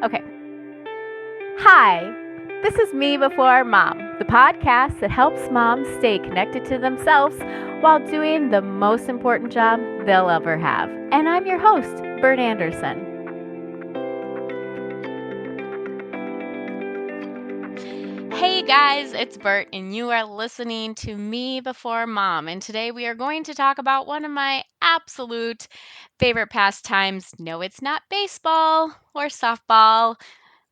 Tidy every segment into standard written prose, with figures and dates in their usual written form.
Okay. Hi, this is Me Before Mom, the podcast that helps moms stay connected to themselves while doing the most important job they'll ever have. And I'm your host, Bert Anderson. Hey guys, it's Bert, and you are listening to Me Before Mom. And today we are going to talk about one of my absolute favorite pastimes. No, it's not baseball or softball.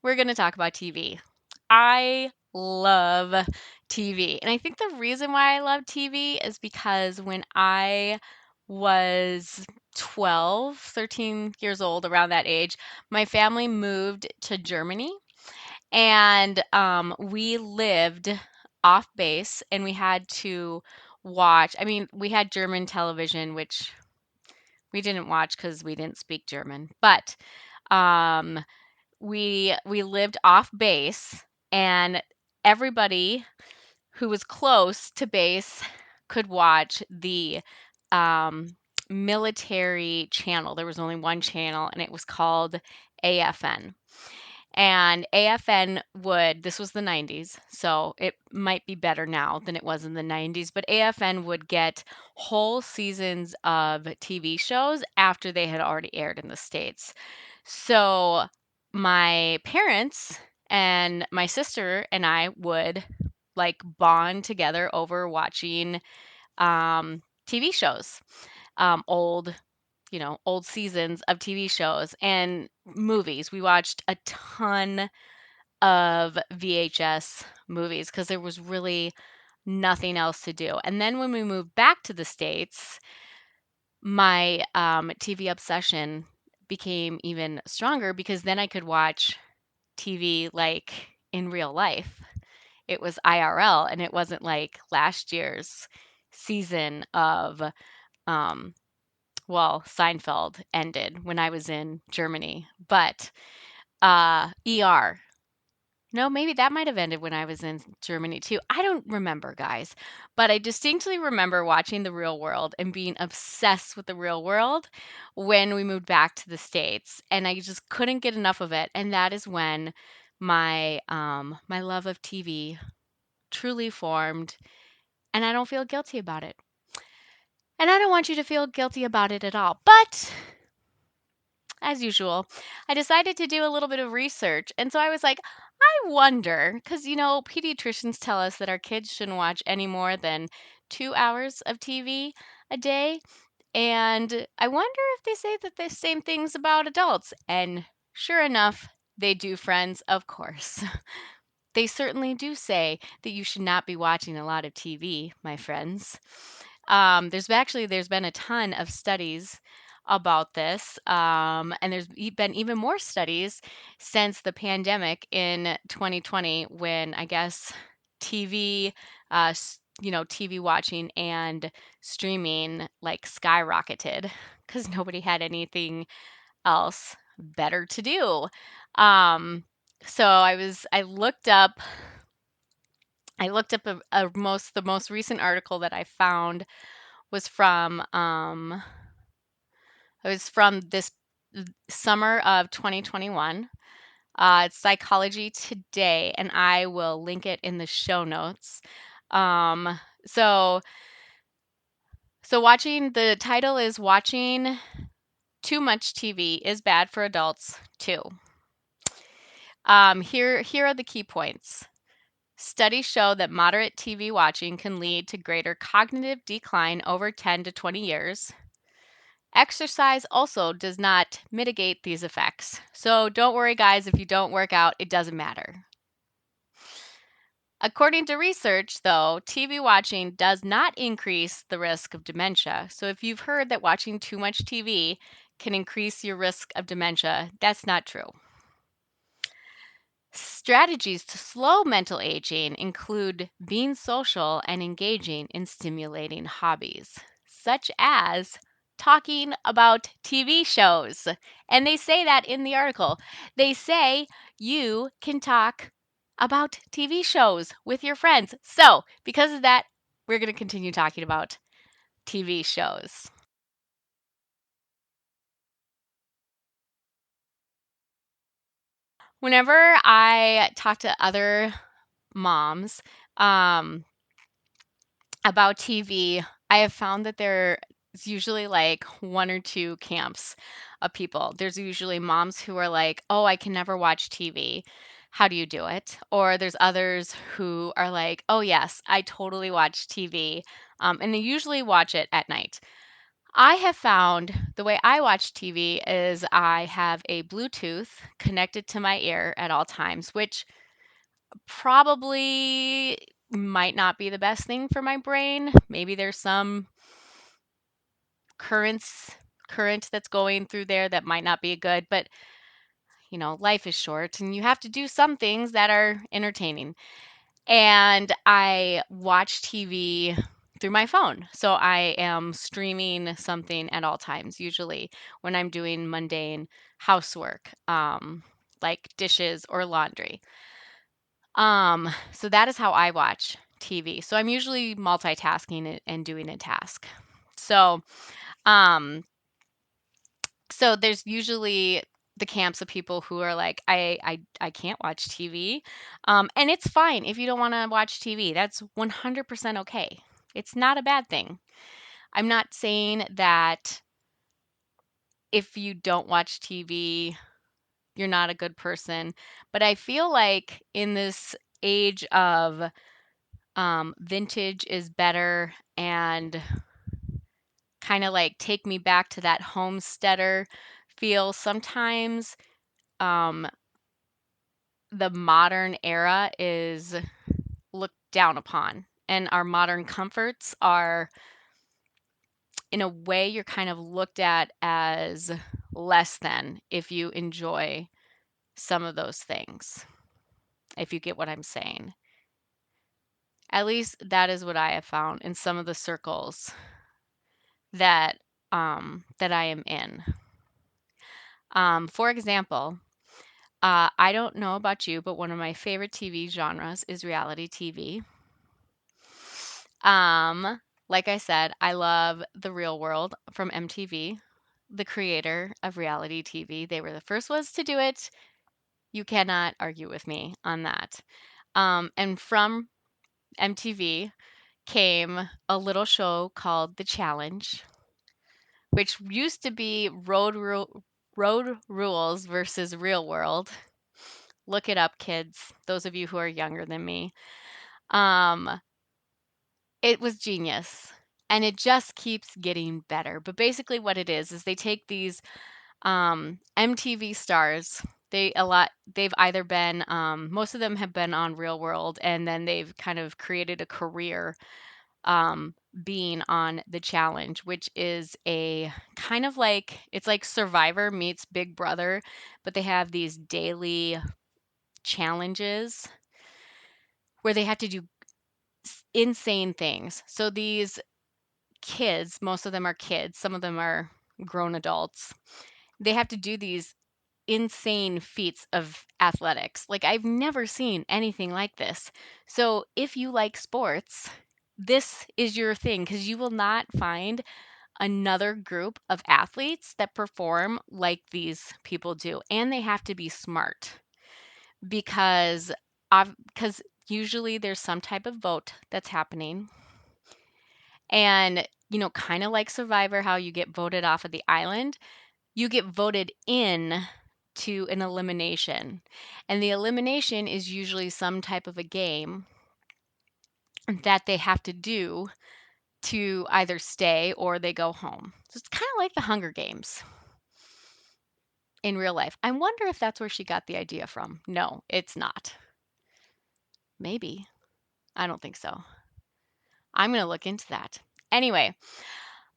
We're going to talk about TV. I love TV. And I think the reason why I love TV is because when I was 12, 13 years old, around that age, my family moved to Germany and we lived off base and we had to we had German television, which we didn't watch because we didn't speak German, but um, we lived off base and everybody who was close to base could watch the um, military channel. There was only one channel and it was called AFN. And AFN this was the 90s, so it might be better now than it was in the 90s, but AFN would get whole seasons of TV shows after they had already aired in the States. So my parents and my sister and I would like bond together over watching TV shows, old old seasons of TV shows and movies. We watched a ton of VHS movies because there was really nothing else to do. And then when we moved back to the States, my TV obsession became even stronger because then I could watch TV like in real life. It was IRL and it wasn't like last year's season of um, Seinfeld ended when I was in Germany, but ER. No, maybe that might have ended when I was in Germany too. I don't remember, guys, but I distinctly remember watching The Real World and being obsessed with The Real World when we moved back to the States, and I just couldn't get enough of it. And that is when my love of TV truly formed, and I don't feel guilty about it. And I don't want you to feel guilty about it at all. But as usual, I decided to do a little bit of research. And so I was like, I wonder, because, pediatricians tell us that our kids shouldn't watch any more than 2 hours of TV a day. And I wonder if they say that the same things about adults. And sure enough, they do, friends, of course. They certainly do say that you should not be watching a lot of TV, my friends. There's been a ton of studies about this, and there's been even more studies since the pandemic in 2020, when I guess TV, TV watching and streaming like skyrocketed because nobody had anything else better to do. Um, so I looked up the most recent article that I found was from it was from this summer of 2021. It's Psychology Today, and I will link it in the show notes. Um, so the title is Watching Too Much TV is Bad for Adults Too. Here are the key points. Studies show that moderate TV watching can lead to greater cognitive decline over 10 to 20 years. Exercise also does not mitigate these effects. So don't worry, guys, if you don't work out, it doesn't matter. According to research, though, TV watching does not increase the risk of dementia. So if you've heard that watching too much TV can increase your risk of dementia, that's not true. Strategies to slow mental aging include being social and engaging in stimulating hobbies, such as talking about TV shows. And they say that in the article. They say you can talk about TV shows with your friends. So, because of that, we're going to continue talking about TV shows. Whenever I talk to other moms um, about TV, I have found that there's usually like one or two camps of people. There's usually moms who are like, "Oh, I can never watch TV. How do you do it?" Or there's others who are like, "Oh, yes, I totally watch TV." And they usually watch it at night. I have found the way I watch TV is I have a Bluetooth connected to my ear at all times, which probably might not be the best thing for my brain. Maybe there's some currents current that's going through there that might not be good, but life is short and you have to do some things that are entertaining. And I watch TV through my phone. So I am streaming something at all times, usually when I'm doing mundane housework, like dishes or laundry. So that is how I watch TV. So I'm usually multitasking and doing a task. So, um, so there's usually the camps of people who are like, I can't watch TV. And it's fine if you don't want to watch TV. That's 100% okay. It's not a bad thing. I'm not saying that if you don't watch TV, you're not a good person. But I feel like in this age of vintage is better and kind of like take me back to that homesteader feel. Sometimes um, the modern era is looked down upon, and our modern comforts are, in a way, you're kind of looked at as less than if you enjoy some of those things, if you get what I'm saying. At least that is what I have found in some of the circles that I am in. For example, I don't know about you, but one of my favorite TV genres is reality TV. Like I said, I love The Real World from MTV, the creator of reality TV. They were the first ones to do it. You cannot argue with me on that. And from MTV came a little show called The Challenge, which used to be Road Rules versus Real World. Look it up, kids, those of you who are younger than me. Um, it was genius. And it just keeps getting better. But basically what it is they take these MTV stars. They've either been most of them have been on Real World, and then they've kind of created a career being on The Challenge, which is a kind of like it's like Survivor meets Big Brother, but they have these daily challenges where they have to do insane things. So these kids, most of them are kids, some of them are grown adults. They have to do these insane feats of athletics. Like I've never seen anything like this. So if you like sports, this is your thing because you will not find another group of athletes that perform like these people do. And they have to be smart because because usually there's some type of vote that's happening. And kind of like Survivor, how you get voted off of the island, you get voted in to an elimination. And the elimination is usually some type of a game that they have to do to either stay or they go home. So it's kind of like the Hunger Games in real life. I wonder if that's where she got the idea from. No, it's not. Maybe. I don't think so. I'm going to look into that. Anyway,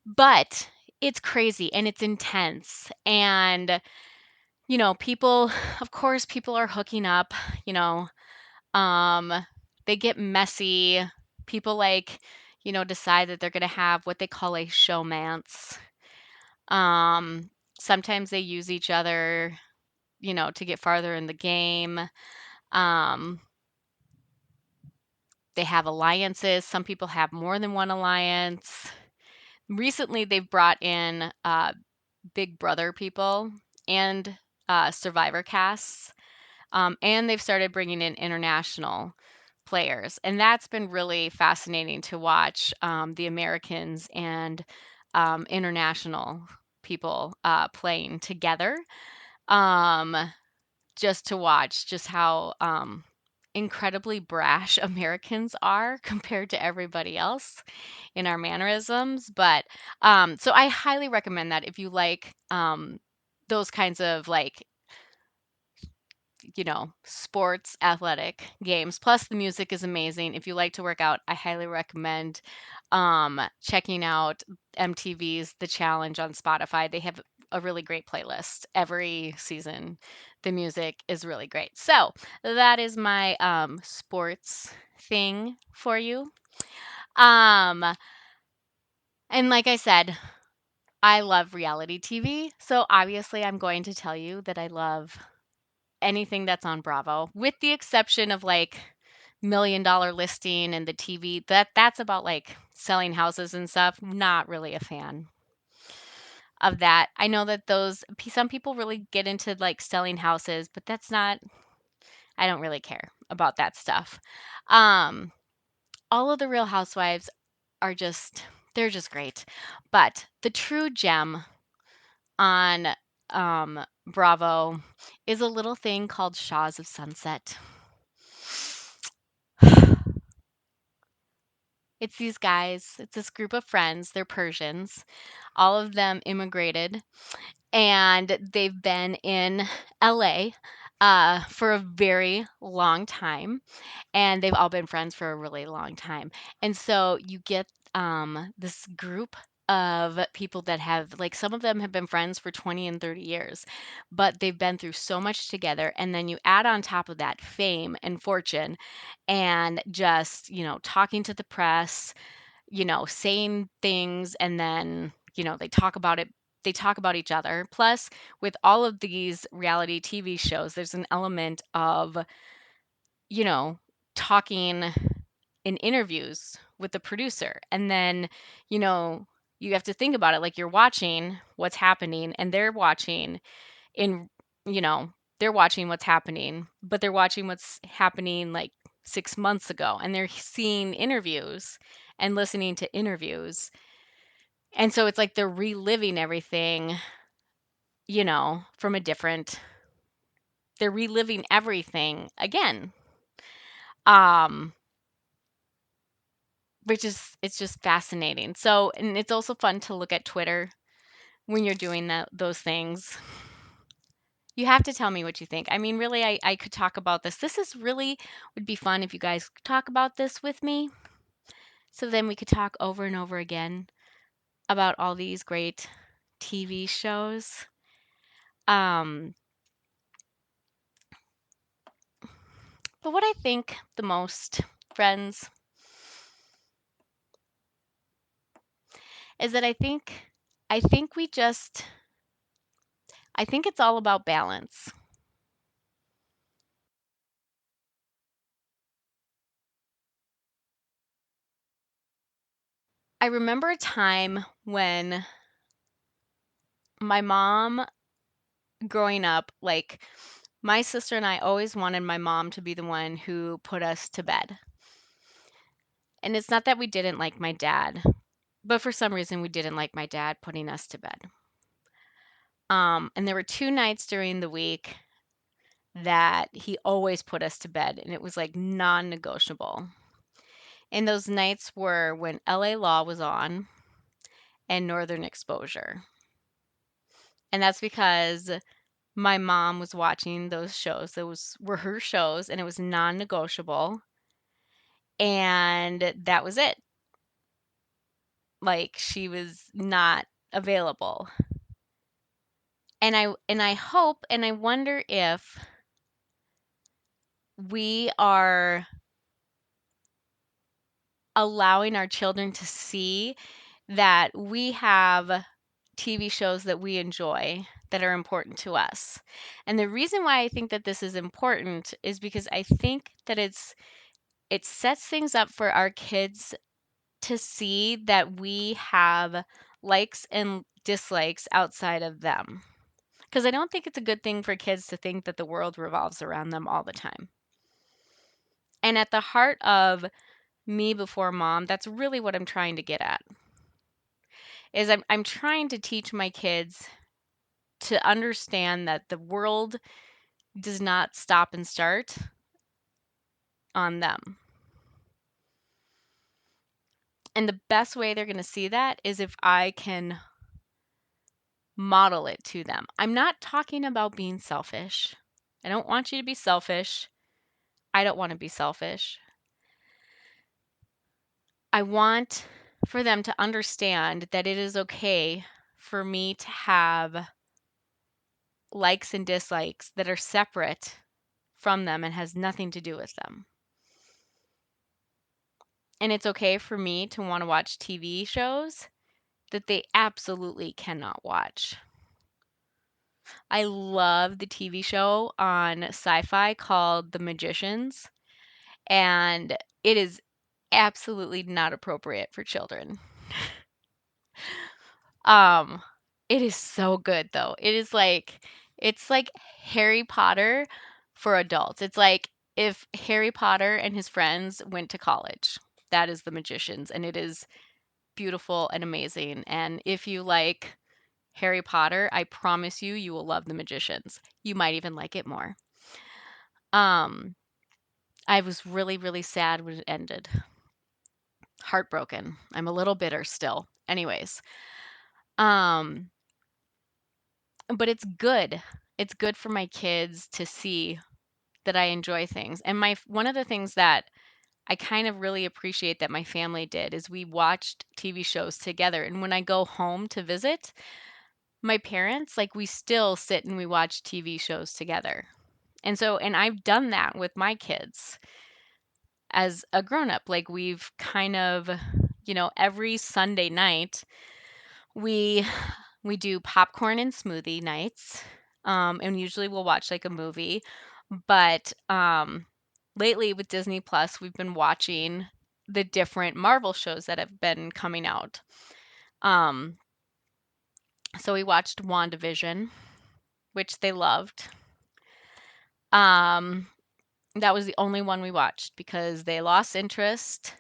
but it's crazy and it's intense. And, people, of course, people are hooking up, you know, um, they get messy. People decide that they're going to have what they call a showmance. Um, Sometimes they use each other, to get farther in the game. Um, they have alliances. Some people have more than one alliance. Recently, they've brought in Big Brother people and Survivor casts. And they've started bringing in international players, and that's been really fascinating to watch, the Americans and international people playing together. Um, just to watch just how incredibly brash Americans are compared to everybody else in our mannerisms. But so I highly recommend that if you like those kinds of like, sports, athletic games. Plus, the music is amazing. If you like to work out, I highly recommend checking out MTV's The Challenge on Spotify. They have a really great playlist every season. The music is really great. So, that is my sports thing for you. Um, and like I said, I love reality TV. So, obviously, I'm going to tell you that I love anything that's on Bravo, with the exception of like $1 Million Listing and the TV. That's about like selling houses and stuff. Not really a fan of that. I know that some people really get into like selling houses, but that's not. I don't really care about that stuff. Um, all of the Real Housewives are just they're just great, but the true gem on Bravo is a little thing called Shaws of Sunset. It's these guys, it's this group of friends, they're Persians. All of them immigrated and they've been in LA for a very long time, and they've all been friends for a really long time. And so you get this group of people that have, like, some of them have been friends for 20 and 30 years, but they've been through so much together. And then you add on top of that fame and fortune and just, talking to the press, saying things, and then, they talk about each other. Plus, with all of these reality TV shows, there's an element of, you know, talking in interviews with the producer. And then, you know, you have to think about it like you're watching what's happening and in, you know, they're watching what's happening, but they're watching what's happening like 6 months ago, and they're seeing interviews and listening to interviews. And so it's like they're reliving everything, from a different, they're reliving everything again. Um, which is it's just fascinating. So, and it's also fun to look at Twitter when you're doing those things. You have to tell me what you think. I mean, really, I could talk about this. This is really would be fun if you guys could talk about this with me. So then we could talk over and over again about all these great TV shows. Um, but what I think the most, friends, is that I think we just I think it's all about balance. I remember a time when my mom, growing up, like, my sister and I always wanted my mom to be the one who put us to bed. And it's not that we didn't like my dad, but for some reason we didn't like my dad putting us to bed. And there were two nights during the week that he always put us to bed, and it was like non-negotiable. And those nights were when LA Law was on and Northern Exposure. And that's because my mom was watching those shows. Those were her shows, and it was non-negotiable. And that was it. Like, she was not available. And I hope and I wonder if we are allowing our children to see that we have TV shows that we enjoy that are important to us. And the reason why I think that this is important is because I think that it sets things up for our kids to see that we have likes and dislikes outside of them. because I don't think it's a good thing for kids to think that the world revolves around them all the time. And at the heart of me before mom, that's really what I'm trying to get at. Is I'm trying to teach my kids to understand that the world does not stop and start on them. And the best way they're going to see that is if I can model it to them. I'm not talking about being selfish. I don't want you to be selfish. I don't want to be selfish. I want for them to understand that it is okay for me to have likes and dislikes that are separate from them and has nothing to do with them. And it's okay for me to want to watch TV shows that they absolutely cannot watch. I love the TV show on Sci-Fi called The Magicians, and it is absolutely not appropriate for children. Um, it is so good though. It's like Harry Potter for adults. It's like if Harry Potter and his friends went to college. That is The Magicians, and it is beautiful and amazing. And if you like Harry Potter, I promise you, you will love The Magicians. You might even like it more. Um, I was really, really sad when it ended. Heartbroken. I'm a little bitter still. Anyways, um, but it's good. It's good for my kids to see that I enjoy things. And my one of the things that I kind of really appreciate that my family did is we watched TV shows together. And when I go home to visit my parents, like we still sit and we watch TV shows together. And I've done that with my kids as a grown up. Like we've kind of, every Sunday night we we do popcorn and smoothie nights. And usually we'll watch like a movie. But lately with Disney Plus, we've been watching the different Marvel shows that have been coming out. Um, so we watched WandaVision, which they loved. Um, that was the only one we watched because they lost interest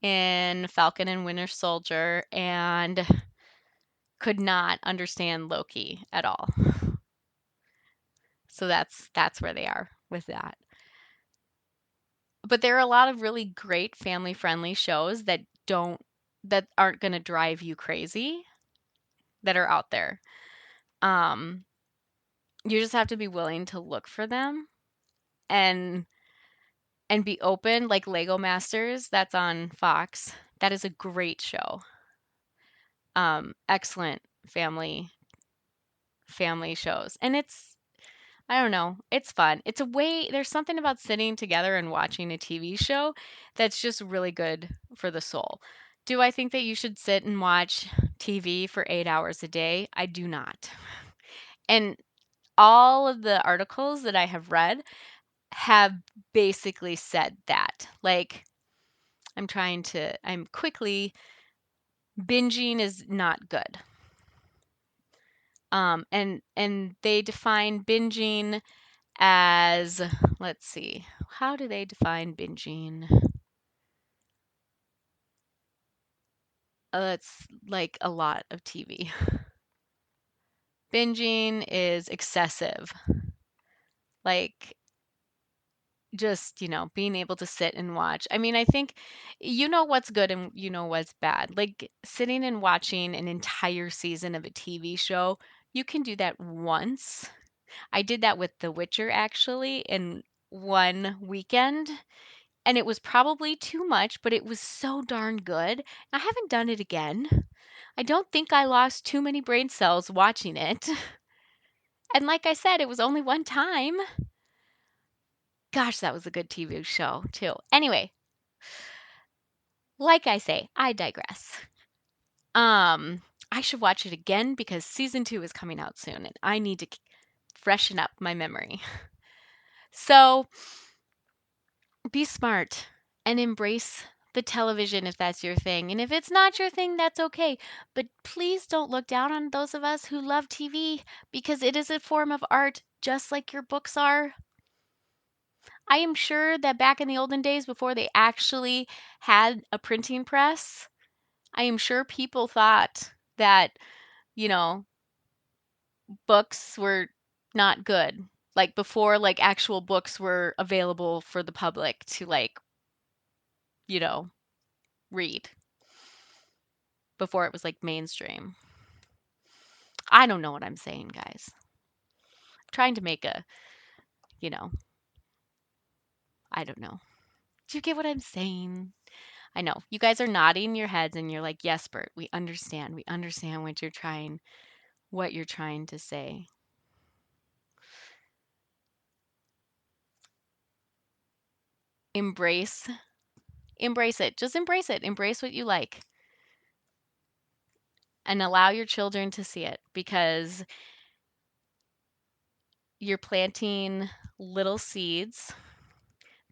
in Falcon and Winter Soldier and could not understand Loki at all. So that's where they are with that. But there are a lot of really great family-friendly shows that aren't going to drive you crazy that are out there. Um, you just have to be willing to look for them and be open, like Lego Masters, that's on Fox. That is a great show. Excellent family shows. And it's I don't know, it's fun. It's a way there's something about sitting together and watching a TV show that's just really good for the soul. Do I think that you should sit and watch TV for 8 hours a day? I do not. And all of the articles that I have read have basically said that. Like I'm quickly binging is not good. And they define binging as, let's see, how do they define binging? It's like a lot of TV. Binging is excessive, like just, being able to sit and watch. I mean, I think you know what's good and you know what's bad. Like sitting and watching an entire season of a TV show, you can do that once. I did that with The Witcher actually in one weekend, and it was probably too much, but it was so darn good. I haven't done it again. I don't think I lost too many brain cells watching it. And like I said, it was only one time. Gosh, that was a good TV show, too. Anyway, like I say, I digress. Um, I should watch it again because season 2 is coming out soon and I need to freshen up my memory. So, be smart and embrace the television if that's your thing. And if it's not your thing, that's okay. But please don't look down on those of us who love TV because it is a form of art just like your books are. I am sure that back in the olden days before they actually had a printing press, I am sure people thought that, you know, books were not good. Like before like actual books were available for the public to like, you know, read before it was like mainstream. I don't know what I'm saying, guys. I'm trying to make a, you know, I don't know. Do you get what I'm saying? I know. You guys are nodding your heads and you're like, "Yes, Bert, we understand. We understand what you're trying to say." Embrace embrace it. Just embrace it. Embrace what you like and allow your children to see it because you're planting little seeds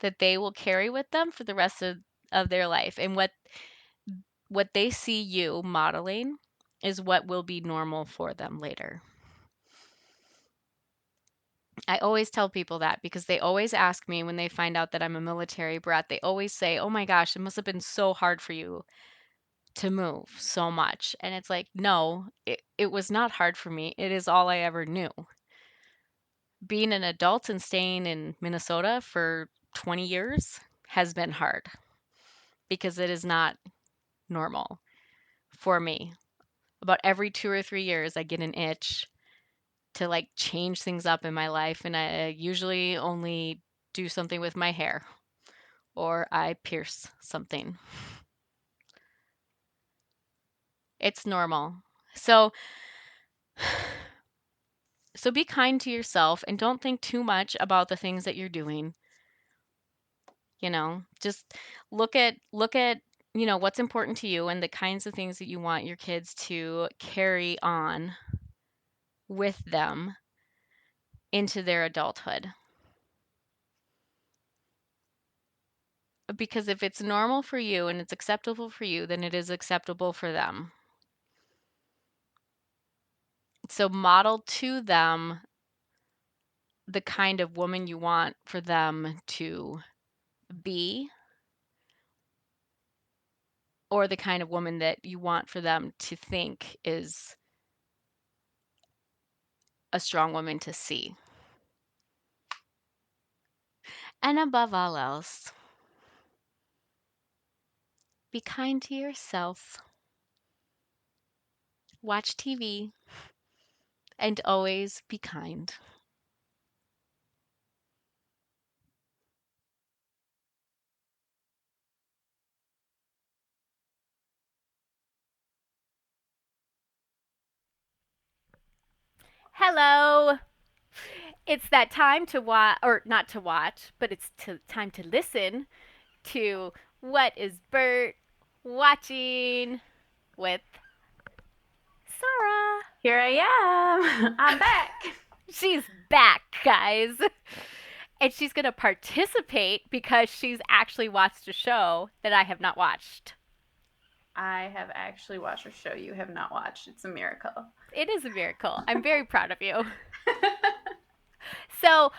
that they will carry with them for the rest of their life. And what they see you modeling is what will be normal for them later. I always tell people that because they always ask me when they find out that I'm a military brat, they always say, "Oh my gosh, it must have been so hard for you to move so much." And it's like, no, it was not hard for me. It is all I ever knew. Being an adult and staying in Minnesota for 20 years has been hard because it is not normal for me. About every 2 or 3 years, I get an itch to like change things up in my life, and I usually only do something with my hair or I pierce something. It's normal. So so be kind to yourself and don't think too much about the things that you're doing. Just look at what's important to you and the kinds of things that you want your kids to carry on with them into their adulthood. Because if it's normal for you and it's acceptable for you, then it is acceptable for them. So model to them the kind of woman you want for them to be or the kind of woman that you want for them to think is a strong woman to see. And above all else, be kind to yourself. Watch TV and always be kind. Hello. It's that time to watch, or not to watch, but time to listen to What is Bert Watching with Sarah. Here I am. I'm back. She's back, guys. And she's going to participate because she's actually watched a show that I have not watched. I have actually watched a show you have not watched. It's a miracle. It is a miracle. I'm very proud of you. So,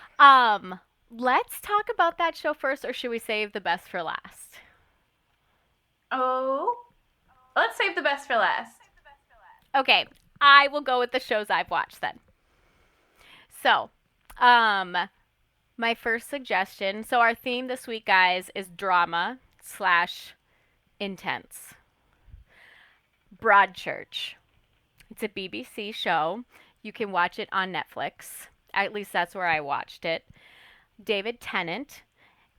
let's talk about that show first, or should we save the best for last? Oh, let's save the best for last. Okay, I will go with the shows I've watched then. So, my first suggestion. So our theme this week, guys, is drama / intense. Broadchurch. It's a BBC show. You can watch it on Netflix. At least that's where I watched it. David Tennant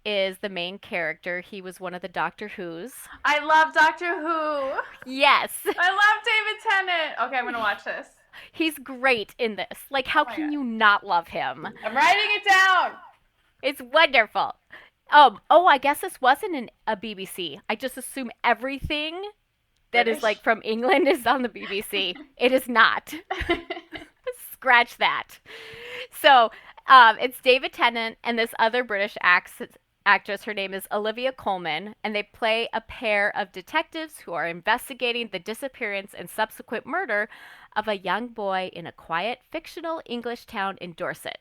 is the main character. He was one of the Doctor Who's. I love Doctor Who. Yes. I love David Tennant. Okay, I'm going to watch this. He's great in this. Like, how can you not love him? I'm writing it down. It's wonderful. I guess this wasn't a BBC. I just assume everything that British? is like from England is on the BBC. It is not. Scratch that. So, it's David Tennant and this other British actress. Her name is Olivia Colman, and they play a pair of detectives who are investigating the disappearance and subsequent murder of a young boy in a quiet, fictional English town in Dorset.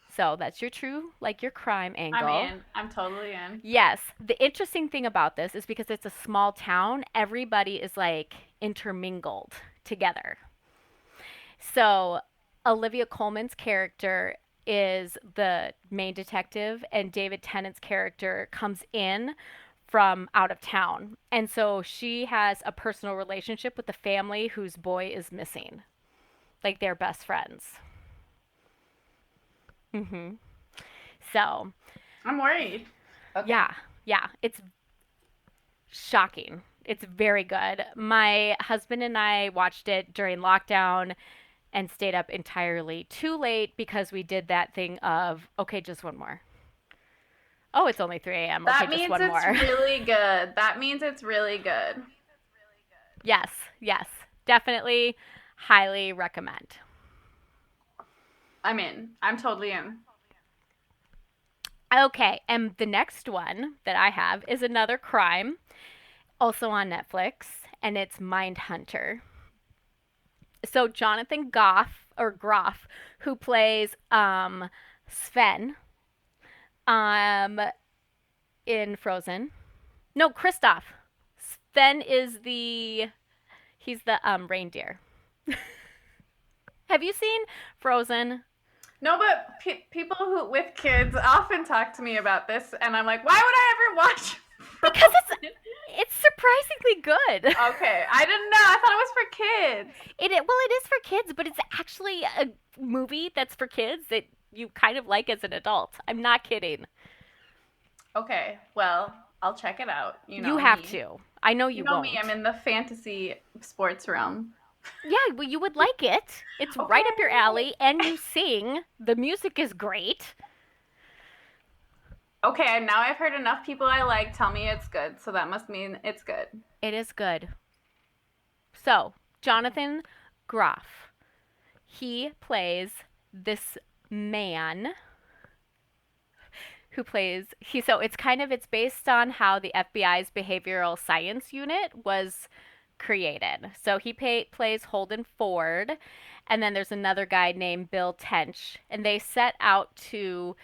So that's your true, like your crime I'm angle. in. I'm totally in. Yes. The interesting thing about this is because it's a small town, everybody is like intermingled together. So Olivia Colman's character is the main detective, and David Tennant's character comes in from out of town. And so she has a personal relationship with the family whose boy is missing. Like they're best friends. Hmm. So, I'm worried. Okay. yeah, yeah, it's shocking. It's very good. My husband and I watched it during lockdown and stayed up entirely too late because we did that thing of, okay, just one more. Oh, it's only 3 a.m. Okay, That just means one it's more. really good. That means it's really good. Yes, yes. Definitely highly recommend. I'm in. I'm totally in. Okay, and the next one that I have is another crime, also on Netflix, and it's Mindhunter. So Jonathan Goff or Groff, who plays Sven um in Frozen. No, Kristoff. Sven is the he's the reindeer. Have you seen Frozen? No, but people who with kids often talk to me about this, and I'm like, why would I ever watch Because Frozen? it's surprisingly good. Okay, I didn't know. I thought it was for kids. Well, it is for kids, but it's actually a movie that's for kids that you kind of like as an adult. I'm not kidding. Okay, well, I'll check it out. You You know have me. to. I know You you know won't. me. I'm in the fantasy sports realm. Yeah, well, you would like it. It's right up your Okay. alley, and you sing. The music is great. Okay, now I've heard enough people I like tell me it's good, so that must mean it's good. It is good. So, Jonathan Groff, he plays this man who plays he so it's based on how the FBI's behavioral science unit was created. So plays Holden Ford, and then there's another guy named Bill Tench, and they set out to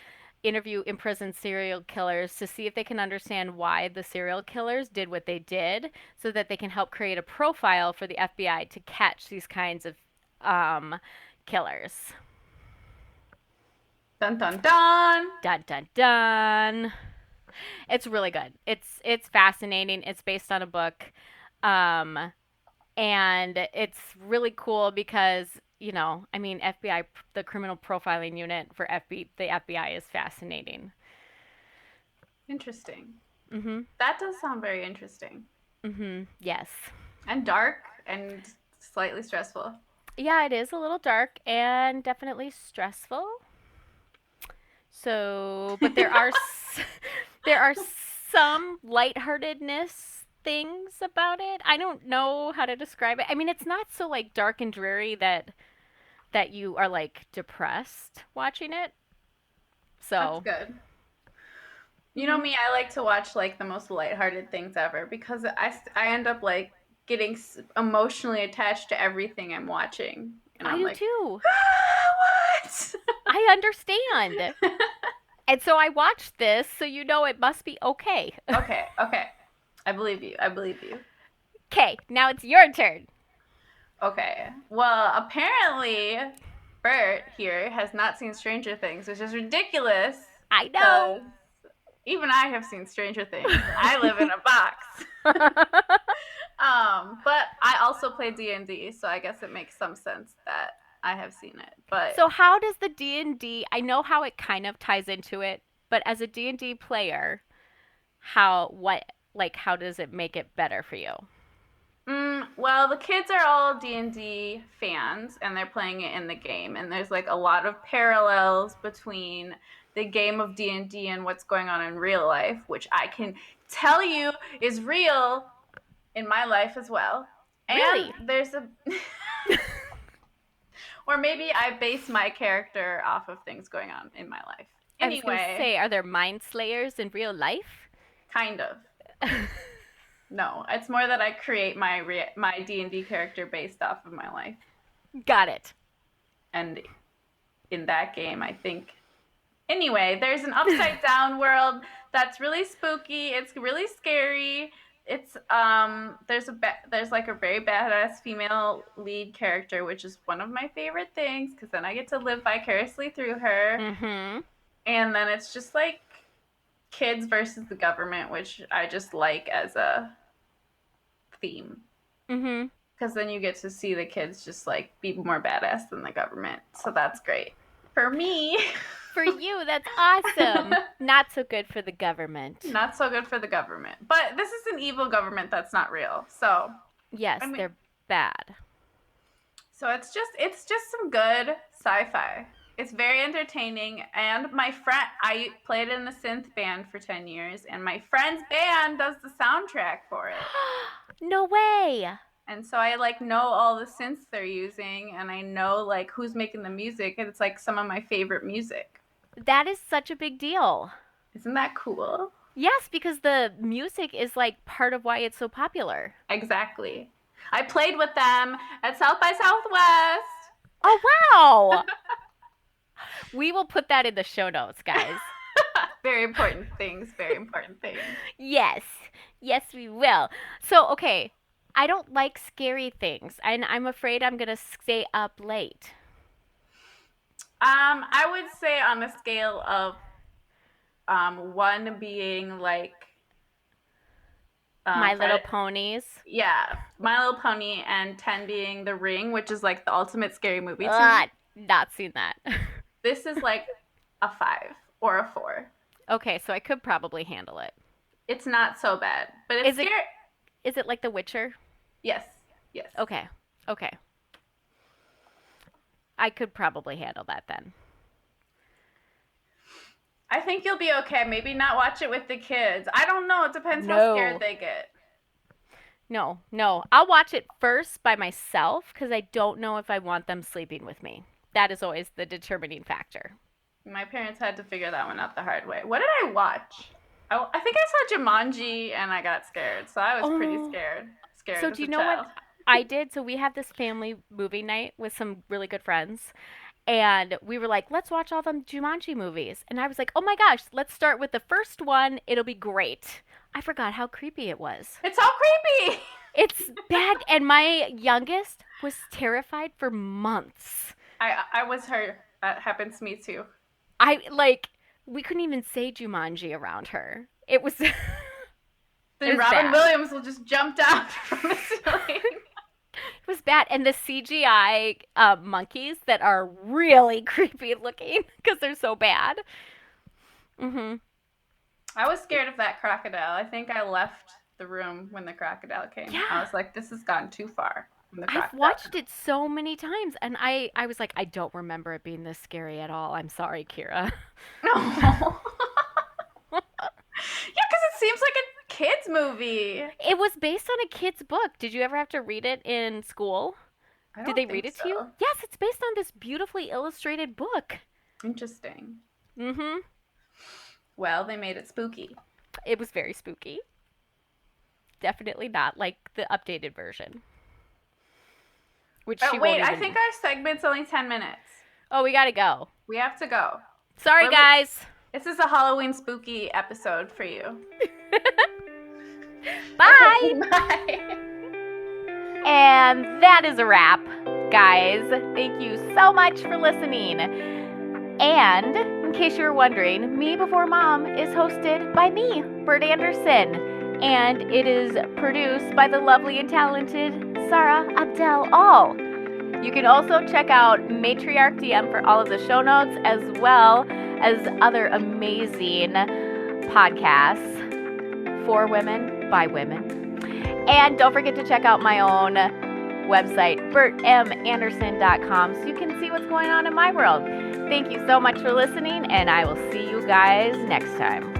interview imprisoned serial killers to see if they can understand why the serial killers did what they did so that they can help create a profile for the FBI to catch these kinds of um, killers. Dun dun dun. Dun dun dun. It's really good. It's fascinating. It's based on a book. Um, and it's really cool because I mean, FBI, the criminal profiling unit for the FBI is fascinating. Interesting. Mhm. That does sound very interesting. Mhm. Yes. And dark and slightly stressful. Yeah, it is a little dark and definitely stressful. So, but there are some lightheartedness things about it. I don't know how to describe it. I mean, it's not so like dark and dreary that you are like depressed watching it. That's So, good. You know mhm. me, I like to watch like the most lighthearted things ever because I end up like getting emotionally attached to everything I'm watching. And I I'm do like, too. ah, what? I understand. And so I watched this, so it must be okay. Okay, okay. I believe you. I believe you. Okay, now it's your turn. Okay. Well, apparently, Bert here has not seen Stranger Things, which is ridiculous I know. because even I have seen Stranger Things. I live in a box. But I also play D&D, so I guess it makes some sense that I have seen it. But So how does the D&D, I know how it kind of ties into it, but as a D&D player, how does it make it better for you? well, the kids are all D&D fans, and they're playing it in the game. And there's like a lot of parallels between the game of D&D and what's going on in real life, which I can tell you is real in my life as well. Really? And there's a or maybe I base my character off of things going on in my life. I was going to Anyway, say, are there mind slayers in real life? kind of. No, it's more that I create my D&D character based off of my life. Got it. And in that game, I think. Anyway, there's an upside down world that's really spooky. It's really scary. It's there's like a very badass female lead character, which is one of my favorite things because then I get to live vicariously through her. Mm-hmm. And then it's just like kids versus the government, which I just like as a theme. Mm-hmm. Because then you get to see the kids just like be more badass than the government. So that's great. For me. For you, that's awesome. Not so good for the government. Not so good for the government. But this is an evil government that's not real. So yes, I mean, they're bad. So it's just some good sci-fi. It's very entertaining. And I played in a synth band for 10 years, and my friend's band does the soundtrack for it. No way. And so I like know all the synths they're using, and I know like who's making the music, and it's like some of my favorite music. That is such a big deal. Isn't that cool? Yes, because the music is like part of why it's so popular. Exactly. I played with them at South by Southwest. Oh, wow. We will put that in the show notes, guys. Very important things. Very important things. Yes. Yes, we will. So, okay. I don't like scary things, and I'm afraid I'm going to stay up late. I would say on a scale of 1 being like My Little Ponies. Yeah, My Little Pony, and 10 being The Ring, which is like the ultimate scary movie to me. Not seen that. This is like a 5 or a 4. Okay, so I could probably handle it. It's not so bad, but it's scary. Is it like The Witcher? Yes. Yes. Okay. I could probably handle that then. I think you'll be okay. Maybe not watch it with the kids. I don't know. It depends how scared they get. No. I'll watch it first by myself because I don't know if I want them sleeping with me. That is always the determining factor. My parents had to figure that one out the hard way. What did I watch? I think I saw Jumanji and I got scared. So I was pretty scared. So do you know what I did? So we had this family movie night with some really good friends. And we were like, let's watch all the Jumanji movies. And I was like, oh my gosh, let's start with the first one. It'll be great. I forgot how creepy it was. It's so creepy. It's bad. And my youngest was terrified for months. I was her. That happens to me too. We couldn't even say Jumanji around her. It was... Then Robin Williams will just jump down from the ceiling. It was bad. And the CGI monkeys that are really creepy looking because they're so bad. Mm-hmm. I was scared of that crocodile. I think I left the room when the crocodile came. Yeah. I was like, this has gone too far. I've watched it so many times, and I was like, I don't remember it being this scary at all. I'm sorry, Kira. No. Yeah, because it seems like a kid's movie. It was based on a kid's book. Did you ever have to read it in school? Did they read it to you? Yes, it's based on this beautifully illustrated book. Interesting. Mm-hmm. Well, they made it spooky. It was very spooky. Definitely not like the updated version. I think our segment's only 10 minutes. Oh, we gotta go. We have to go. Sorry, guys. This is a Halloween spooky episode for you. Bye. Bye. And that is a wrap, guys. Thank you so much for listening. And in case you were wondering, Me Before Mom is hosted by me, Bert Anderson. And it is produced by the lovely and talented Sarah Abdel-All. You can also check out Matriarch DM for all of the show notes, as well as other amazing podcasts for women, by women. And don't forget to check out my own website, bertmanderson.com, so you can see what's going on in my world. Thank you so much for listening, and I will see you guys next time.